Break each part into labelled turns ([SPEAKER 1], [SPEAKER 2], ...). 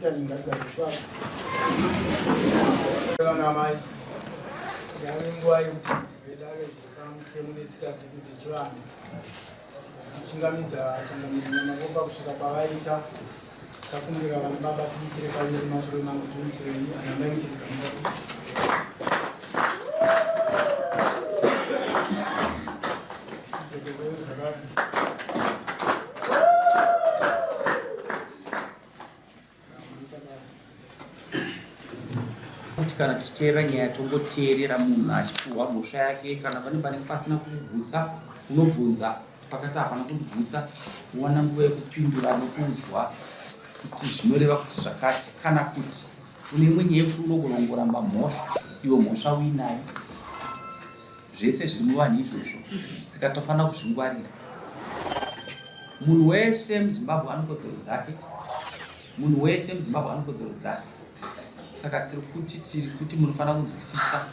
[SPEAKER 1] Sitalinga basi. Namai. Yangu ayo. Vedale kamutemunetsikazi kuti chivana. Chingamiza changamira makomba kusvika pavaita. Chakumbira vana baba tichire kanyeri mashure mangu tichire anamai muchiriza mungu.
[SPEAKER 2] Kana tichiteera nyaya tongoteerera munhu achipuhwa mhosva yake kana pane pasina kubvunza unobvunza pakati hapana kubvunza uwana nguva yekupindura nokunzwa kuti zvinoreva kuti zvakati kana kuti une imwe nyaya yekuti unogona kungoramba mhosva iwe mhosva uinayo zvese zviri muvanhu izvozvo saka tofanira kuzvingwarira. Munhu wese muZimbabwe ane kodzero dzake, munhu wese muZimbabwe ane kodzero dzake. Saka tiri kuti munofanira kunzwisisa.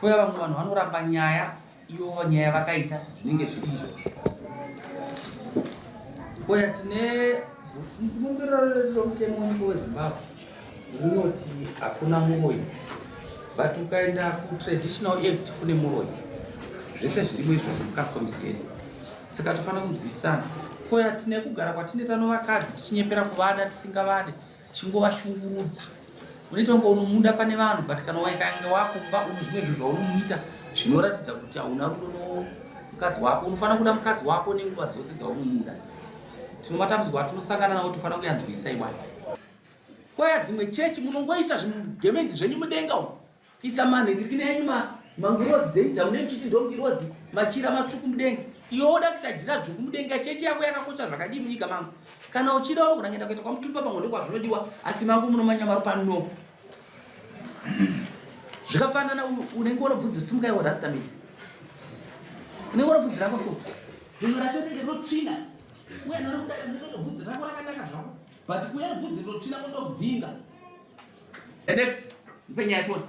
[SPEAKER 2] Uye vamwe vanhu vanoramba nyaya ivo nyaya vakaita zvinenge zviri izvozvo. Uye tine bumbiro romutemo weZimbabwe rinoti hakuna muroyi, but ukaenda kutraditional act kune muroyi. Zvese zvirimo izvozvo mucustoms yedu. Saka tofanira kunzwisisana. Uye tine kugara kwatine tano vakadzi tichinyepera kuvada tisingavade tichingovashungurudza. Unoita kunge unomunda pane vanhu, but kana waikanga wakumba une zvimwe zvinhu zvaunomuita zvinoratidza kuti hauna rudo nomukadzi wako. Unofanira kuda mukadzi wako nenguva dzose dzaunomuda. Tino matambudziko atinosangana nawo tofanira kuyanzwisisa iwayo. Kwaya dzimwe chechi munongoisa zvigemenzi zvenyu mudenga umo. Kuisa manhengekine enyu mangirozi dzenyu dzamunenge muchiti ndongirozi machira matsvuku mudenga. Iwe woda kusajira dzvuku mudenga, chechi yako yakakosha zvakadii munyika mangu. Kana uchida unogona kuenda kuita kwamutumba pamwe nekwazvinodiwa, asi mangu munomanyamaru pano. Zvakafanana unenge unobvunzira simuka iwo rastamini. Unenge unobvunzira rako so. Rinhu racho rinenge rotsvina. Uye nori kudai unobvunzira rako rakanaka zvako. But kuya bvunzira rotsvina kundobdzinga. Next, ndipe nyaya toni.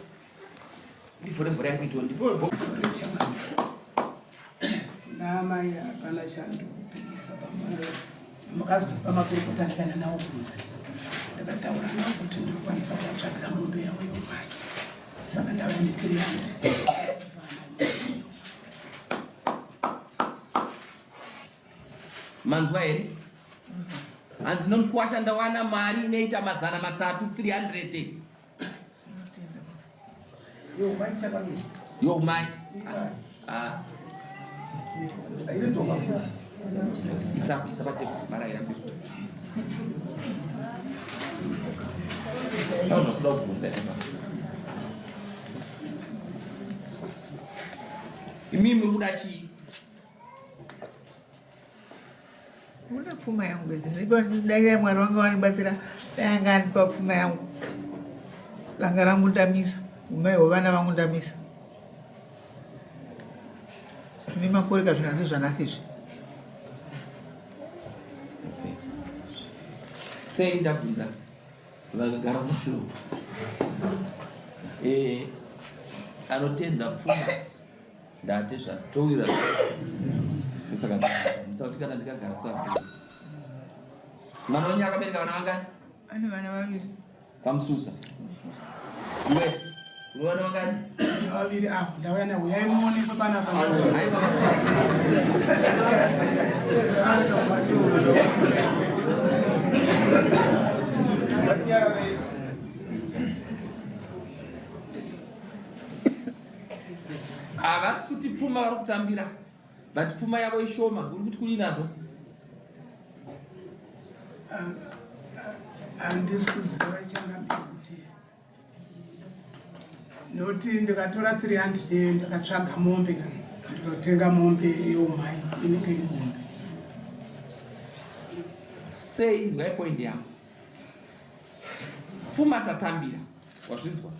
[SPEAKER 2] Ndivhore mvura yangu itoni. Ndipe box rechanga.
[SPEAKER 1] Namai hapana chando kupikisa pamwe. Mukazi pamakurikuta ndikana nawo kunze. Ndakataura nawo kuti ndikwanisa kutsvagira mombe yawo yomai. Saka ndavanikirira.
[SPEAKER 2] Manzwa here? Hanzi nomukwasha ndawana mari inoita mazana 300.
[SPEAKER 1] Yomai chakamira.
[SPEAKER 2] Yomai. Isa bate mara ira mbi. Não não vou fazer. Mimi mudachi.
[SPEAKER 3] Una Pfuma yangu bezini. Ibo ndege mwana wangu wanibatsira. Yanga ndipa Pfuma yangu. Langa rangu ndamisa. Umewo vana vangu ndamisa. Mima kurika zvinazvo zvanasizvi.
[SPEAKER 2] Sei ndabvunza vakagara mushure anotenza Pfuma ndati zvatowira saka musauti kana ndikagara sabhuku manonya akabereka vana vangani?
[SPEAKER 3] Ane vana vaviri
[SPEAKER 2] pamususa. Iwe unoona vangani?
[SPEAKER 1] Vaviri apo ndauya nawo yaimuoneka panapa.
[SPEAKER 2] Havasi kuti Pfuma vari kutambira, but Pfuma yavo ishoma. Uri kuti kuri nazvo?
[SPEAKER 1] Handisi kuziva changamira kuti noti ndikatora 300 ndakatsvaga mombe ndinotenga mombe yomai inenge iri mombe.
[SPEAKER 2] Sei nzwai point yangu. Pfuma tatambira wazvinzwa,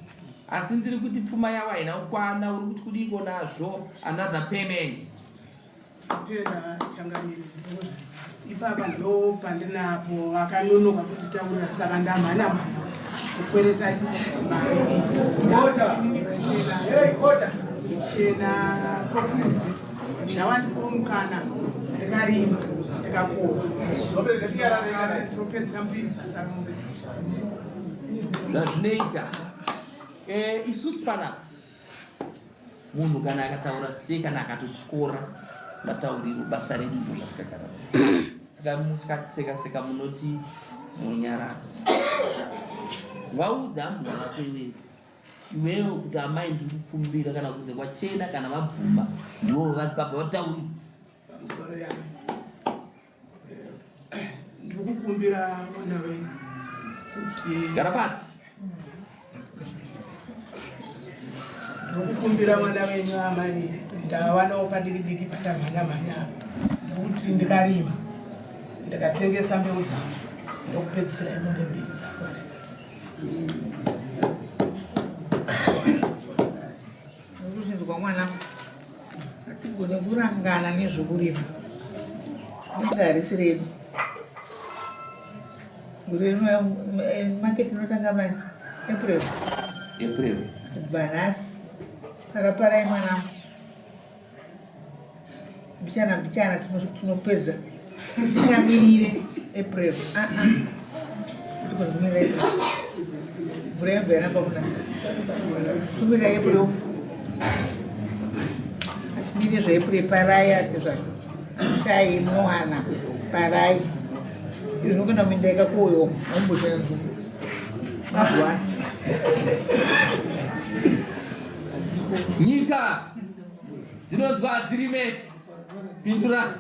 [SPEAKER 2] asi ndiri kuti Pfuma yavo haina kukwana. Uri kuti kudiko nazvo another payment.
[SPEAKER 1] Tenda changamira ipapa ndo pandinapo akanonoka kuti taura saka ndamhana mhana kukwereta chena property zvawandipo mukana ndikarima ndikakuwa ngobereka tiyarareka tropedza mbiri dzasara mombe
[SPEAKER 2] zvazvinoita isusu pana munhu kana akataura sei kana akatotyora matauriro basa redu ndo zvatakagara saka mutyatisekaseka munoti munyarara vaudza munhu wako iwewe kuti amai ndiri kukumbira kana kunze kwachena kana vabvuma ndiwo vari papa vatauri
[SPEAKER 1] pamusoro yangu ndiri kukumbira mwana wenyu kuti
[SPEAKER 2] gara pasi
[SPEAKER 1] ndikukumbira mwana wenyu amai ndawanawo padiki patamhanya ndikuti ndikarima ndikatengesa mbeu dzangu ndokupedzisira mombe mbiri dzasvaredzo
[SPEAKER 3] nokuzvinzwa mwana atigone kurangana nezvokurima neharisi redu maketi inotanga mani april kubva nhasi paraparai mwana mbichana tinopedza tisinamirire april mvura inobva yanamba kuna tumira april atimire zveapril parai ati zvacho shai mowana parai izvinokona minda ikakoyo aumboshana mazuva
[SPEAKER 2] nyika dzinonzwa hadzirime pindura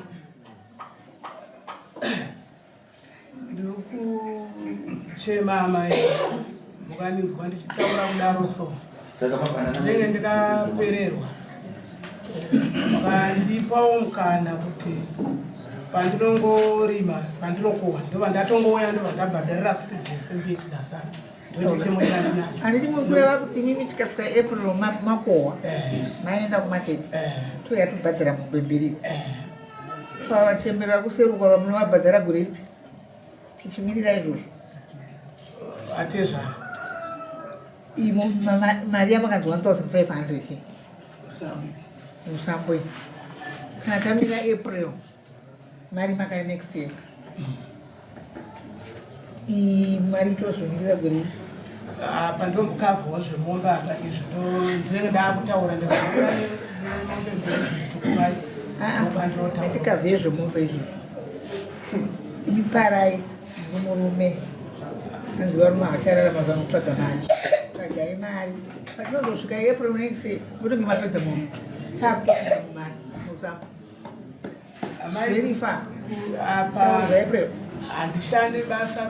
[SPEAKER 1] ndiri kuchema amai mukaninzwa ndichitaura kudaro so ndenge ndikapererwa vandipawo mukana kuti pandinongorima pandinokohwa ndova ndatongouya ndova ndabhadharira futi dzese mbiri dzasara
[SPEAKER 3] handiti kureva kuti mimi tikasvika april makohwa maenda kumaketi touya tobhadhara mombe mbiri pavachembera kuseruka vamunovabhadhara gore tichimirira izvozvo
[SPEAKER 1] atezvara
[SPEAKER 3] imo mari yamakanzi 1500 musambwe kana tamira april mari makai next year mari tozvomirira gore
[SPEAKER 1] apa ndomukavhawo zvemombe apa izvo ndinenge ndaakutaura ndemombe mbiri
[SPEAKER 3] atikavheye zvemombe izvo iparai nemurume anziva rume havachararama zvanokutsvaga mari tsvagai mari patinozosvika april next mutonge mapedza mombe takutomari musamba verifa april
[SPEAKER 1] handishandi basa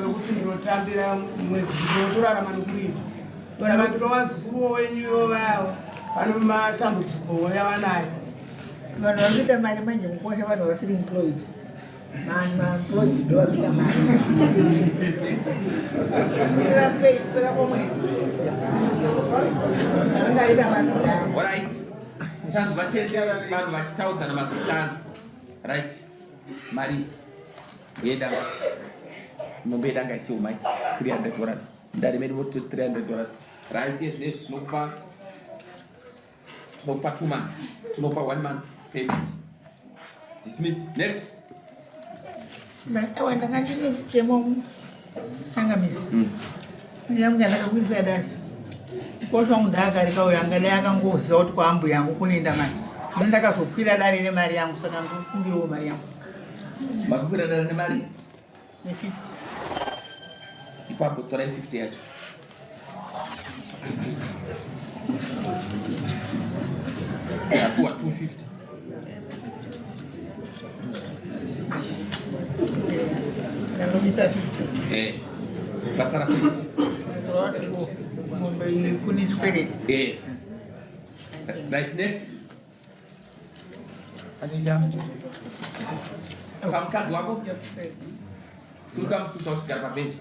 [SPEAKER 1] rokuti ndinotambira mwedzi ndinotorarama nokurima saka ndinovazivuvo wenyuvo vavo vano matambudziko yavanayo
[SPEAKER 3] vanhu vanoita mari manje mukosha vanhu vasiri employed maemployed ndo vanoita mari pera kwomwedzi vanongaita vanhu
[SPEAKER 2] right tanzwa tese vanhu vachitaudzana mazitanzwa right mari yedanga mombe yedanga isiwo mai $300 ndari medu voti $300 right yezvinezvi tinokupa 2 months tinopa 1 month payment dismiss next
[SPEAKER 3] awa ndanga ndine chemo changamira yangu yandakakwirisa dani kosva munhu akarekauyo angadai akangoziva kuti kwaambu yangu kunoenda mari mune ndakazokwira dare nemari yangu saka ndokumbiwo mari yangu
[SPEAKER 2] makakwira dare nemari
[SPEAKER 3] ne50
[SPEAKER 2] ipapo torai 50 yacho akuwa 250
[SPEAKER 3] ndangomisa 50
[SPEAKER 2] pasara 50
[SPEAKER 3] mombe kuni chikwereti
[SPEAKER 2] right next pamukadzi wako surukamususa uchigara pabhenji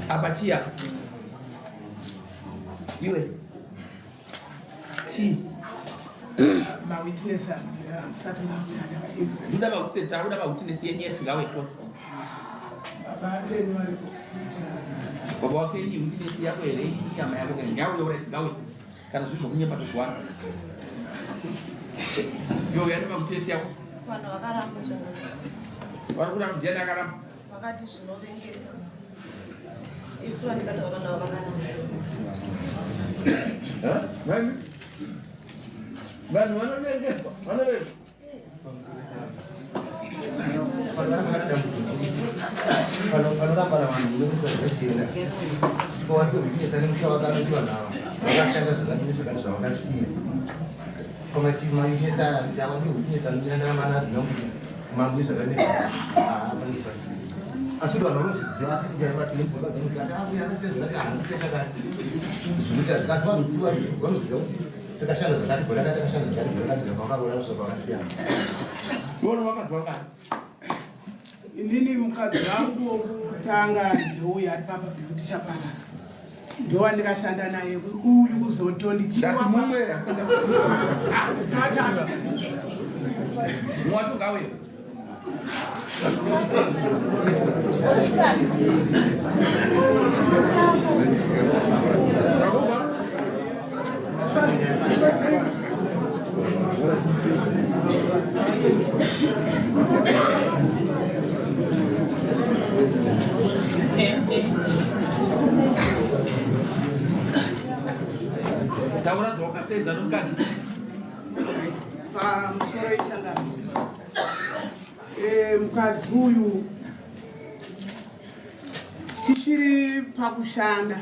[SPEAKER 2] apa chia iwe
[SPEAKER 1] my witness I'm starting out.
[SPEAKER 2] Ndaba ukuseta udaba witness yes ngawetwa. Baba wake ni witness yako ile hii ama yako ngawe kana sio kunye pato shwana. Yo yani ba witness yako.
[SPEAKER 4] Bana wakaramba changa.
[SPEAKER 2] Warukura mjenda karamba.
[SPEAKER 4] Wakati sinovengesa. Iswa nikata wakana wakana.
[SPEAKER 2] Mami. Bana wanavengesa. Wanavengesa.
[SPEAKER 5] Kalau para wanita itu kalau itu ini saya mesti awak tahu juga lah. Orang cakap sudah ini sudah soal kasih. Kalau cuma ini saya jangan ini saya ni mana dong mampu sudah ni apa ni pasti. Asal orang itu jelas itu jangan buat ini bukan ini kerana aku yang saya sudah angkat saya kata. Sudah kasih itu orang itu terkasih lah tadi boleh kata terkasih jadi boleh kata orang soal kasih.
[SPEAKER 2] Boleh.
[SPEAKER 1] Inini mukadzi wangu wokutanga ndouya ari papa beauty chapana ndowa ndikashanda naye uyu kuzotondichiwa
[SPEAKER 2] mumwe asenda mwatu ngawe Taura droga sei dando caso.
[SPEAKER 1] Pamusoro itangamizi mukadzi uyu tichiri pakushanda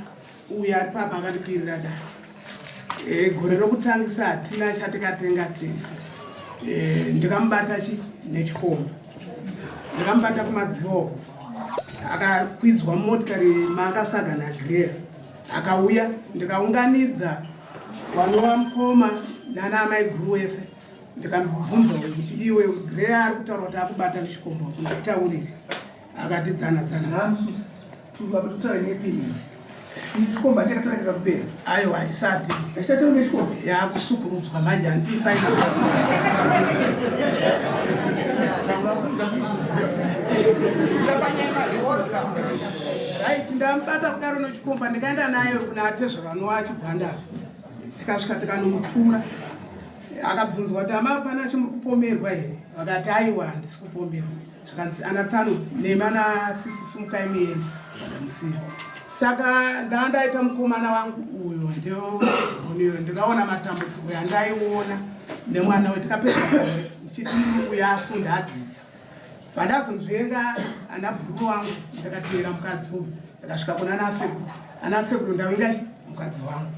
[SPEAKER 1] uyu ari papa akatipirira dare gore rokutangisa hatina chatikatenga tese ndikamubata nechikomba ndikamubata kumadziro akakwidzwa motikari maakasagana greya akauya ndikaunganidza vanova mukoma nana amai guru wese ndikamubvunza kuti iwe greya ari kutaura kuti akubata nechikomba kunditaurire akati dzana
[SPEAKER 3] Chikomba chakatanga kupera.
[SPEAKER 1] aiwa isati
[SPEAKER 3] Achataura chikomba.
[SPEAKER 1] yakusukurudzwa manje handifaina right ndamubata kudaro nechikomba ndikaenda naye kuna atezvavano wachigwanda tikasvika tikanomutura akabvunzwa kuti amapana chimuri kupomerwa here vakati aiwa handisi kupomerwa zvikanzi ana tsano nemana sisi simukai muende vadamusiya saka ndandaita mukomana wangu uyo ndooniyo ndikaona matambudziko yandaiona nemwana wetikapedza ndichiti uyo afunda adzidza vandazonzvenga ana bhuru wangu ndakatevera mukadzi uyu ndakasvika kuna anasekuru ndavingachi mukadzi wangu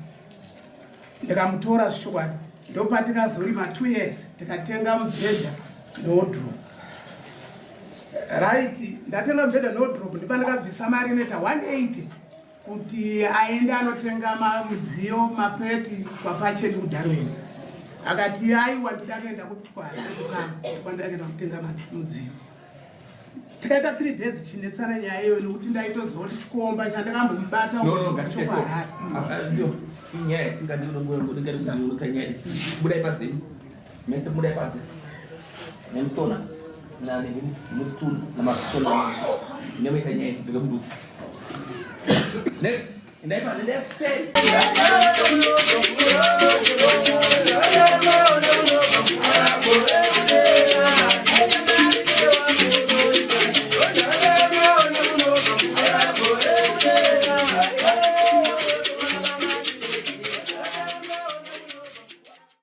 [SPEAKER 1] ndikamutora zvichokwadi ndopatikazorima 2 years tikatenga mubhedha nodrop right ndatenga mubhedha nodrop ndipandikabvisa mari inoita 180 kuti aende anotenga mudziyo mapreti kwapacheni kudharweni akati aiwa ndida kuenda kwandakaenda kutenga mudziyo tikaita 3 days chinetsana nyaya iyo nekuti ndaitoziva kuti chikomba chandakambomubata chokuharari
[SPEAKER 2] inyaya isingadi unongari kudziurutsa nyaya budai padzeni mese budai padze nemusona nemutunu namasona nemoita nyaya idzoke mudutsa next indaipa ndaikusei
[SPEAKER 6] Hello.